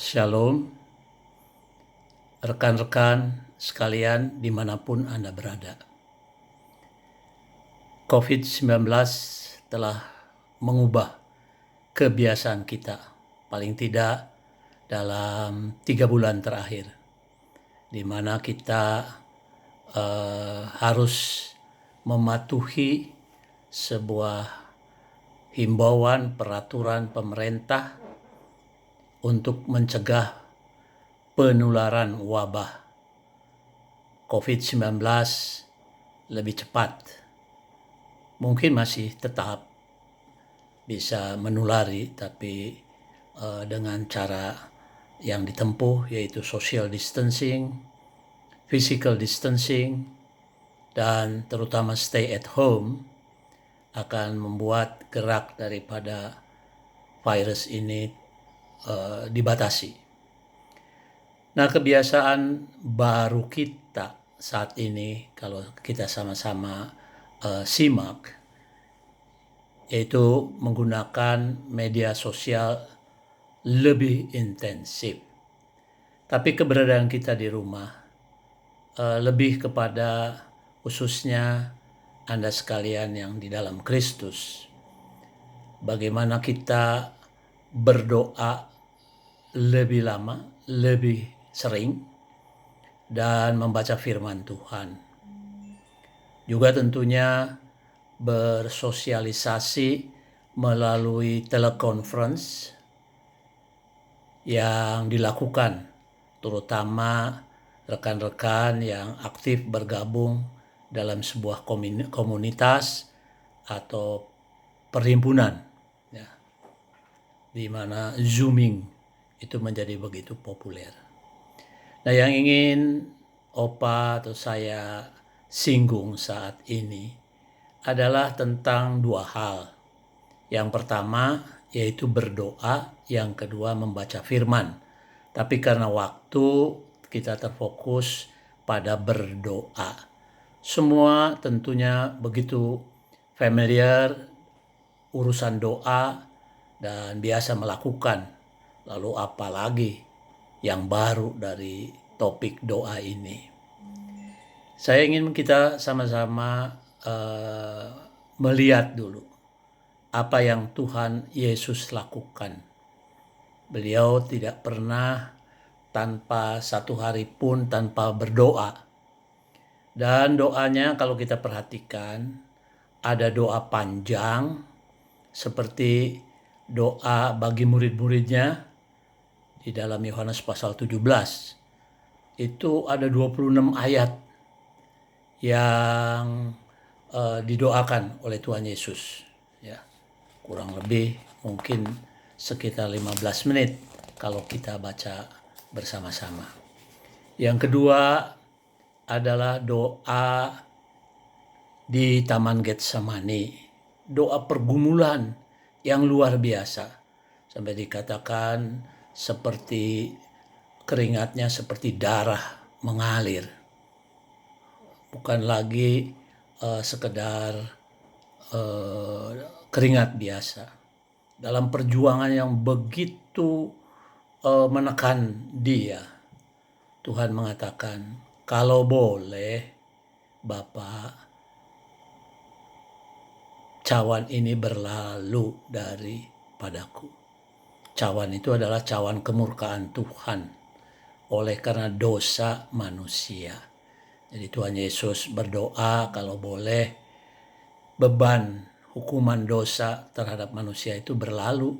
Shalom, rekan-rekan sekalian dimanapun Anda berada. COVID-19 telah mengubah kebiasaan kita, paling tidak dalam 3 bulan terakhir, di mana kita harus mematuhi sebuah himbauan peraturan pemerintah untuk mencegah penularan wabah COVID-19 lebih cepat. Mungkin masih tetap bisa menulari, tapi dengan cara yang ditempuh, yaitu social distancing, physical distancing, dan terutama stay at home, akan membuat gerak daripada virus ini dibatasi. Nah, kebiasaan baru kita saat ini, kalau kita sama-sama simak, yaitu menggunakan media sosial lebih intensif. Tapi keberadaan kita di rumah lebih kepada khususnya Anda sekalian yang di dalam Kristus, bagaimana kita berdoa lebih lama, lebih sering, dan membaca firman Tuhan. Juga tentunya bersosialisasi melalui teleconference yang dilakukan, terutama rekan-rekan yang aktif bergabung dalam sebuah komunitas atau perhimpunan, ya, di mana Zooming itu menjadi begitu populer. Nah, yang ingin Opa atau saya singgung saat ini adalah tentang dua hal. Yang pertama yaitu berdoa, yang kedua membaca firman. Tapi karena waktu kita terfokus pada berdoa. Semua tentunya begitu familiar urusan doa dan biasa melakukan. Lalu apalagi yang baru dari topik doa ini. Saya ingin kita sama-sama melihat dulu apa yang Tuhan Yesus lakukan. Beliau tidak pernah tanpa satu hari pun tanpa berdoa. Dan doanya kalau kita perhatikan, ada doa panjang seperti doa bagi murid-muridnya di dalam Yohanes pasal 17. Itu ada 26 ayat yang didoakan oleh Tuhan Yesus, ya, kurang lebih mungkin sekitar 15 menit kalau kita baca bersama-sama. Yang kedua adalah doa di Taman Getsemani, doa pergumulan yang luar biasa, sampai dikatakan seperti keringatnya seperti darah mengalir. Bukan lagi sekedar keringat biasa. Dalam perjuangan yang begitu menekan dia, Tuhan mengatakan, kalau boleh Bapa, cawan ini berlalu daripadaku. Cawan itu adalah cawan kemurkaan Tuhan oleh karena dosa manusia. Jadi Tuhan Yesus berdoa kalau boleh beban hukuman dosa terhadap manusia itu berlalu.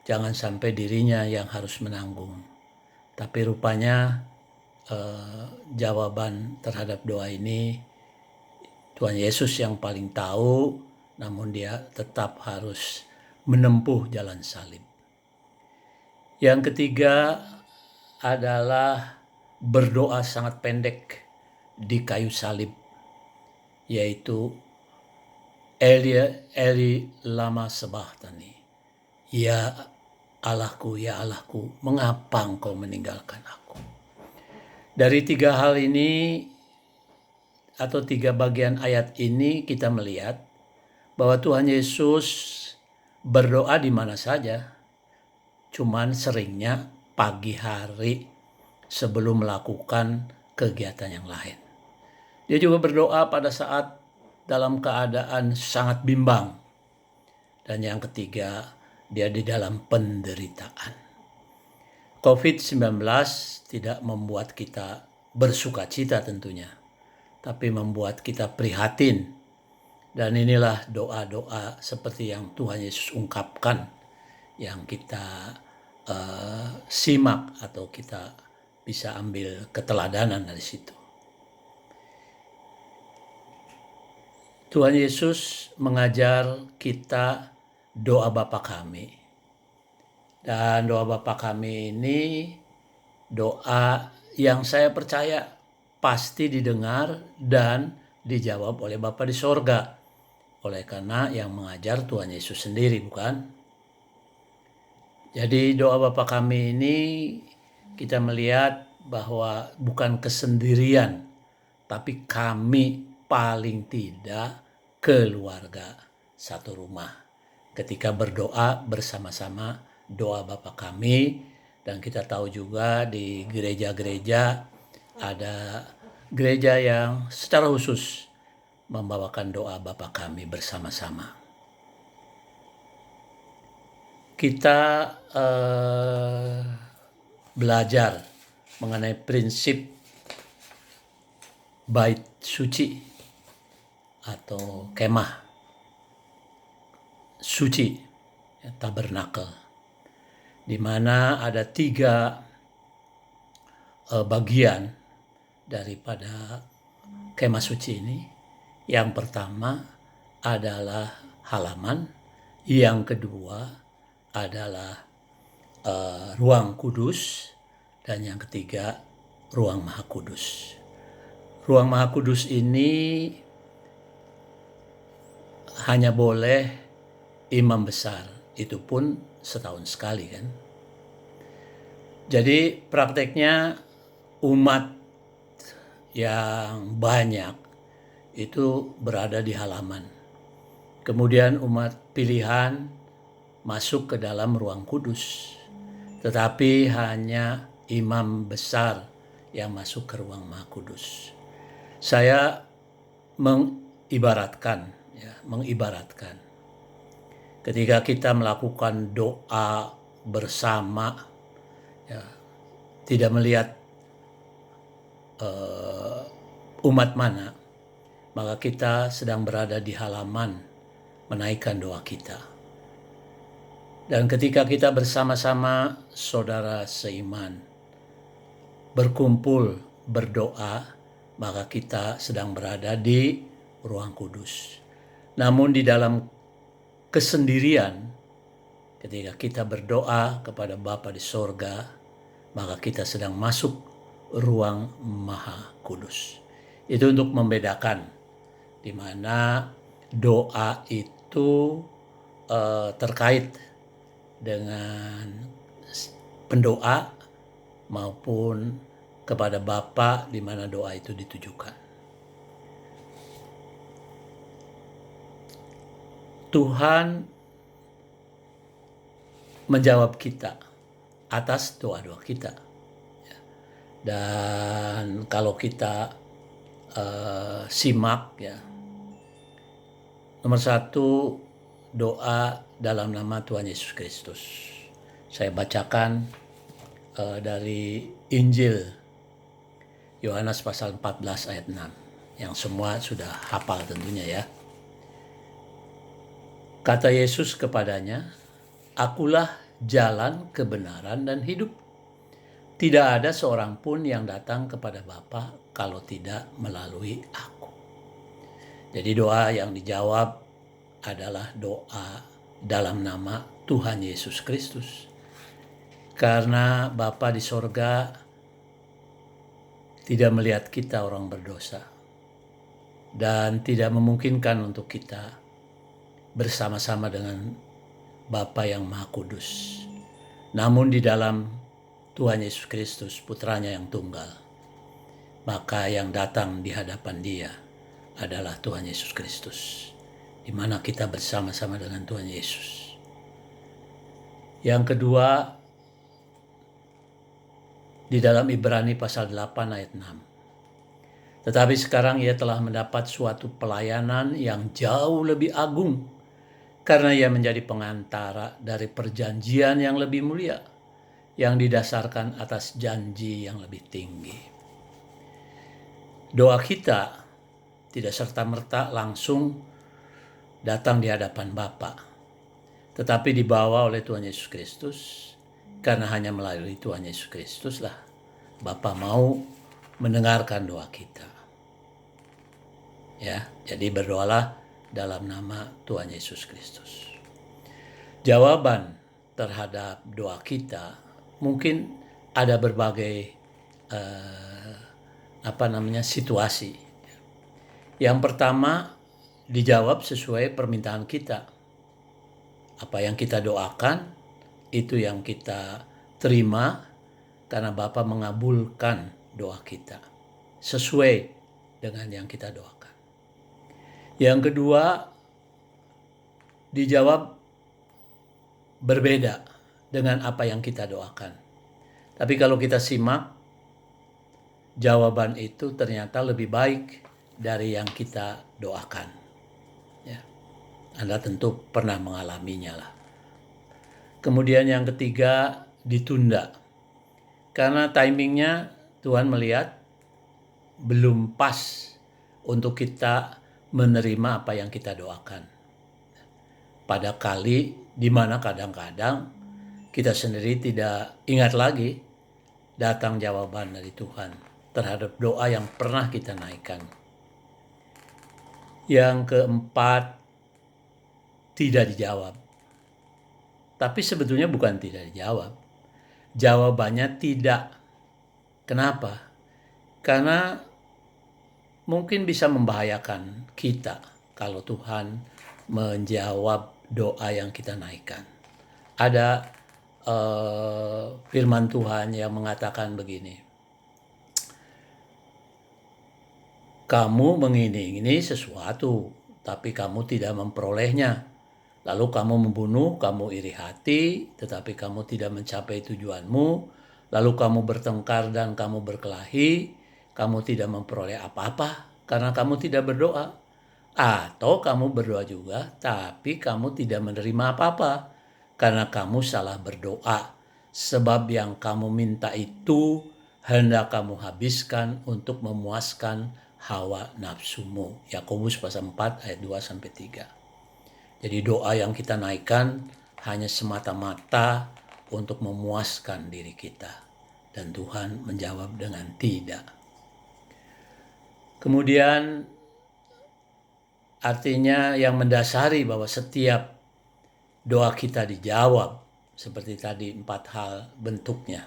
Jangan sampai dirinya yang harus menanggung. Tapi rupanya jawaban terhadap doa ini Tuhan Yesus yang paling tahu, namun dia tetap harus menempuh jalan salib. Yang ketiga adalah berdoa sangat pendek di kayu salib, yaitu Eli lama sabachthani, ya Allahku, mengapa engkau meninggalkan aku? Dari 3 hal ini atau 3 bagian ayat ini kita melihat bahwa Tuhan Yesus berdoa di mana saja, cuman seringnya pagi hari sebelum melakukan kegiatan yang lain. Dia juga berdoa pada saat dalam keadaan sangat bimbang. Dan yang ketiga, dia di dalam penderitaan. COVID-19 tidak membuat kita bersukacita tentunya, tapi membuat kita prihatin. Dan inilah doa-doa seperti yang Tuhan Yesus ungkapkan, yang kita simak atau kita bisa ambil keteladanan dari situ. Tuhan Yesus mengajar kita doa Bapa kami. Dan doa Bapa kami ini doa yang saya percaya pasti didengar dan dijawab oleh Bapa di sorga. Oleh karena yang mengajar Tuhan Yesus sendiri, bukan? Jadi doa Bapa kami ini kita melihat bahwa bukan kesendirian, tapi kami paling tidak keluarga satu rumah. Ketika berdoa bersama-sama doa Bapa kami, dan kita tahu juga di gereja-gereja ada gereja yang secara khusus membawakan doa Bapa kami bersama-sama. Kita belajar mengenai prinsip bait suci atau kemah suci, tabernakel, di mana ada 3 bagian daripada kemah suci ini. Yang pertama adalah halaman, yang kedua adalah ruang kudus, dan yang ketiga ruang maha kudus. Ruang maha kudus ini hanya boleh imam besar, itu pun setahun sekali kan. Jadi prakteknya umat yang banyak itu berada di halaman. Kemudian umat pilihan masuk ke dalam ruang kudus. Tetapi hanya imam besar yang masuk ke ruang maha kudus. Saya mengibaratkan ketika kita melakukan doa bersama, ya, tidak melihat umat mana, maka kita sedang berada di halaman menaikkan doa kita. Dan ketika kita bersama-sama saudara seiman berkumpul berdoa, maka kita sedang berada di ruang kudus. Namun di dalam kesendirian, ketika kita berdoa kepada Bapa di sorga, maka kita sedang masuk ruang maha kudus. Itu untuk membedakan di mana doa itu terkait dengan pendoa maupun kepada Bapa di mana doa itu ditujukan. Tuhan menjawab kita atas doa-doa kita. Dan kalau kita simak, ya, nomor 1 doa dalam nama Tuhan Yesus Kristus. Saya bacakan dari Injil Yohanes pasal 14 ayat 6 yang semua sudah hafal tentunya ya. Kata Yesus kepadanya, "Akulah jalan, kebenaran, dan hidup. Tidak ada seorang pun yang datang kepada Bapa kalau tidak melalui aku." Jadi doa yang dijawab adalah doa dalam nama Tuhan Yesus Kristus. Karena Bapa di sorga tidak melihat kita orang berdosa dan tidak memungkinkan untuk kita bersama-sama dengan Bapa yang Maha Kudus. Namun di dalam Tuhan Yesus Kristus, putranya yang tunggal, maka yang datang di hadapan Dia adalah Tuhan Yesus Kristus, di mana kita bersama-sama dengan Tuhan Yesus. Yang kedua, di dalam Ibrani pasal 8 ayat 6. Tetapi sekarang ia telah mendapat suatu pelayanan yang jauh lebih agung, karena ia menjadi pengantara dari perjanjian yang lebih mulia, yang didasarkan atas janji yang lebih tinggi. Doa kita tidak serta-merta langsung datang di hadapan Bapa, tetapi dibawa oleh Tuhan Yesus Kristus, karena hanya melalui Tuhan Yesus Kristus lah Bapa mau mendengarkan doa kita. Ya, jadi berdoalah dalam nama Tuhan Yesus Kristus. Jawaban terhadap doa kita mungkin ada berbagai situasi. Yang pertama, dijawab sesuai permintaan kita. Apa yang kita doakan, itu yang kita terima, karena Bapa mengabulkan doa kita sesuai dengan yang kita doakan. Yang kedua, dijawab berbeda dengan apa yang kita doakan. Tapi kalau kita simak, jawaban itu ternyata lebih baik dari yang kita doakan. Ya. Anda tentu pernah mengalaminya lah. Kemudian yang ketiga, ditunda. Karena timingnya Tuhan melihat belum pas untuk kita menerima apa yang kita doakan. Pada kali di mana kadang-kadang kita sendiri tidak ingat lagi datang jawaban dari Tuhan terhadap doa yang pernah kita naikkan. Yang keempat, tidak dijawab. Tapi sebetulnya bukan tidak dijawab. Jawabannya tidak. Kenapa? Karena mungkin bisa membahayakan kita kalau Tuhan menjawab doa yang kita naikkan. Ada firman Tuhan yang mengatakan begini. Kamu mengingini sesuatu, tapi kamu tidak memperolehnya. Lalu kamu membunuh, kamu iri hati, tetapi kamu tidak mencapai tujuanmu. Lalu kamu bertengkar dan kamu berkelahi, kamu tidak memperoleh apa-apa karena kamu tidak berdoa. Atau kamu berdoa juga, tapi kamu tidak menerima apa-apa karena kamu salah berdoa. Sebab yang kamu minta itu hendak kamu habiskan untuk memuaskan hawa nafsumu. Yakobus pasal 4 ayat 2-3. Jadi doa yang kita naikkan hanya semata-mata untuk memuaskan diri kita. Dan Tuhan menjawab dengan tidak. Kemudian artinya yang mendasari bahwa setiap doa kita dijawab. Seperti tadi 4 hal bentuknya.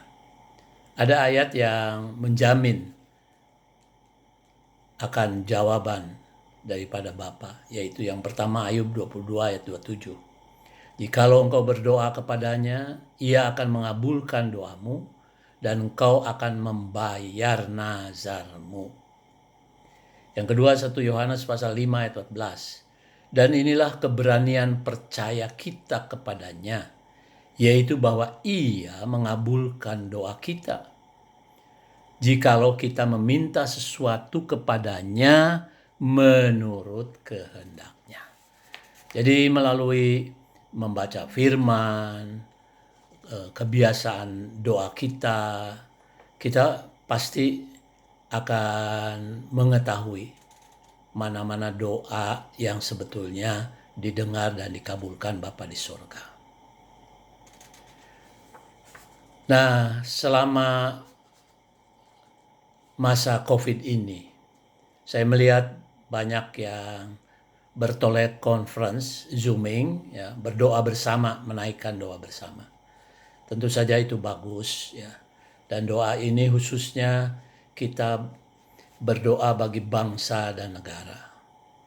Ada ayat yang menjamin akan jawaban daripada Bapa, yaitu yang pertama Ayub 22 ayat 27. Jikalau engkau berdoa kepadanya, ia akan mengabulkan doamu dan engkau akan membayar nazarmu. Yang kedua 1 Yohanes pasal 5 ayat 14. Dan inilah keberanian percaya kita kepadanya, yaitu bahwa ia mengabulkan doa kita. Jikalau kita meminta sesuatu kepadanya menurut kehendaknya. Jadi melalui membaca firman, kebiasaan doa kita, kita pasti akan mengetahui mana-mana doa yang sebetulnya didengar dan dikabulkan Bapa di surga. Nah, selama masa COVID ini, saya melihat banyak yang bertolet conference, zooming, ya, berdoa bersama, menaikkan doa bersama. Tentu saja itu bagus, ya. Dan doa ini khususnya kita berdoa bagi bangsa dan negara.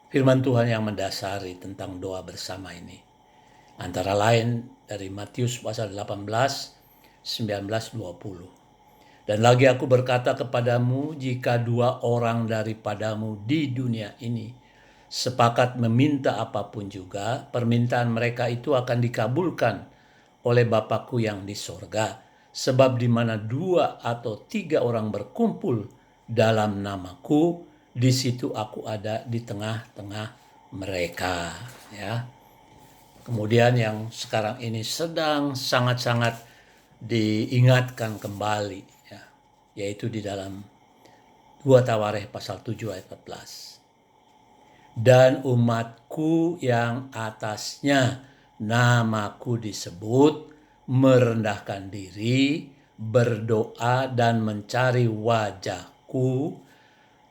Firman Tuhan yang mendasari tentang doa bersama ini. Antara lain dari Matius pasal 18, 19-20. Dan lagi aku berkata kepadamu, jika 2 orang daripadamu di dunia ini sepakat meminta apapun juga, permintaan mereka itu akan dikabulkan oleh Bapa-Ku yang di sorga. Sebab di mana 2 atau 3 orang berkumpul dalam namaku, di situ aku ada di tengah-tengah mereka. Ya. Kemudian yang sekarang ini sedang sangat-sangat diingatkan kembali, ya, yaitu di dalam 2 Tawarikh pasal 7 ayat 14. Dan umatku yang atasnya namaku disebut, merendahkan diri, berdoa dan mencari wajahku,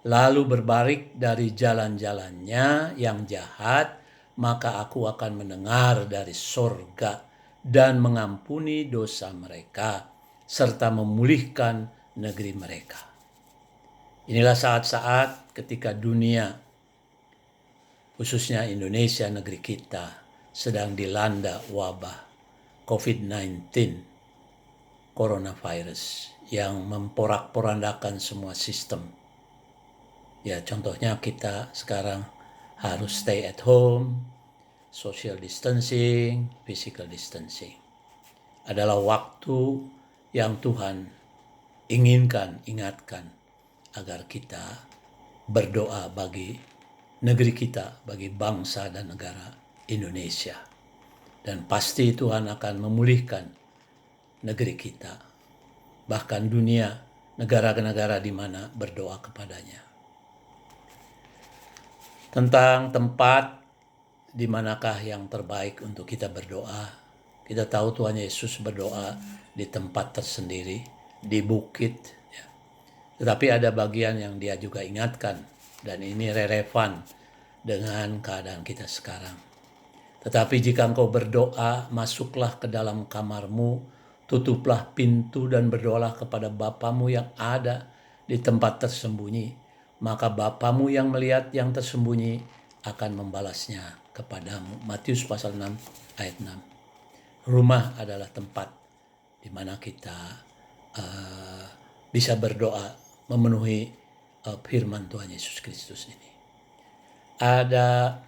lalu berbalik dari jalan-jalannya yang jahat, maka aku akan mendengar dari sorga dan mengampuni dosa mereka, serta memulihkan negeri mereka. Inilah saat-saat ketika dunia, khususnya Indonesia negeri kita, sedang dilanda wabah COVID-19, coronavirus, yang memporak-porandakan semua sistem. Ya, contohnya kita sekarang harus stay at home, social distancing, physical distancing. Adalah waktu yang Tuhan ingatkan agar kita berdoa bagi negeri kita, bagi bangsa dan negara Indonesia. Dan pasti Tuhan akan memulihkan negeri kita, bahkan dunia, negara-negara di mana berdoa kepadanya. Tentang tempat di manakah yang terbaik untuk kita berdoa, kita tahu Tuhan Yesus berdoa di tempat tersendiri, di bukit. Ya. Tetapi ada bagian yang dia juga ingatkan, dan ini relevan dengan keadaan kita sekarang. Tetapi jika engkau berdoa, masuklah ke dalam kamarmu, tutuplah pintu dan berdoalah kepada Bapamu yang ada di tempat tersembunyi. Maka Bapamu yang melihat yang tersembunyi akan membalasnya kepadamu. Matius pasal 6 ayat 6. Rumah adalah tempat di mana kita bisa berdoa memenuhi firman Tuhan Yesus Kristus ini. Ada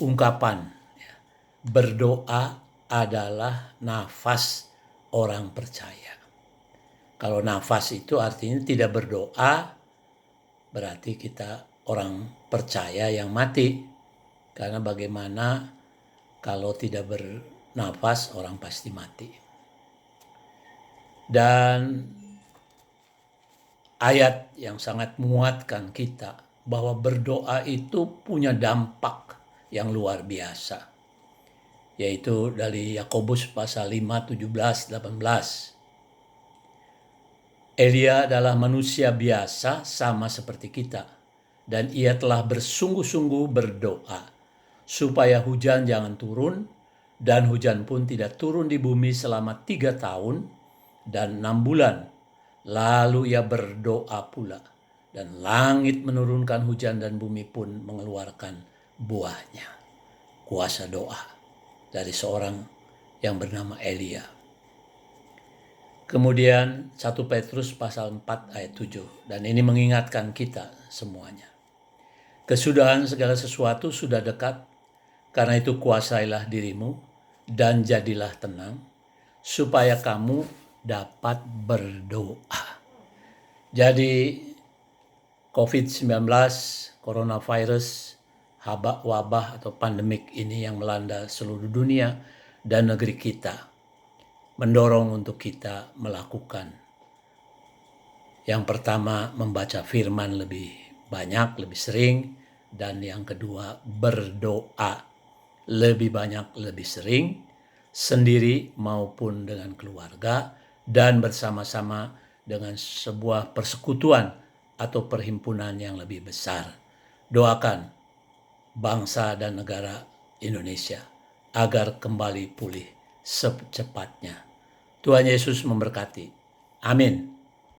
ungkapan, ya, berdoa adalah nafas orang percaya. Kalau nafas itu artinya tidak berdoa, berarti kita orang percaya yang mati. Karena bagaimana kalau tidak bernafas, orang pasti mati. Dan ayat yang sangat menguatkan kita bahwa berdoa itu punya dampak yang luar biasa, yaitu dari Yakobus pasal 5, 17, 18. Elia adalah manusia biasa sama seperti kita, dan ia telah bersungguh-sungguh berdoa supaya hujan jangan turun, dan hujan pun tidak turun di bumi selama 3 tahun dan 6 bulan. Lalu ia berdoa pula, dan langit menurunkan hujan dan bumi pun mengeluarkan buahnya. Kuasa doa dari seorang yang bernama Elia. Kemudian 1 Petrus pasal 4 ayat 7. Dan ini mengingatkan kita semuanya. Kesudahan segala sesuatu sudah dekat, karena itu kuasailah dirimu dan jadilah tenang, supaya kamu dapat berdoa. Jadi COVID-19, coronavirus, wabah atau pandemik ini yang melanda seluruh dunia dan negeri kita, mendorong untuk kita melakukan. Yang pertama, membaca firman lebih banyak, lebih sering. Dan yang kedua, berdoa lebih banyak, lebih sering, sendiri maupun dengan keluarga, dan bersama-sama dengan sebuah persekutuan atau perhimpunan yang lebih besar. Doakan bangsa dan negara Indonesia agar kembali pulih secepatnya. Tuhan Yesus memberkati. Amin.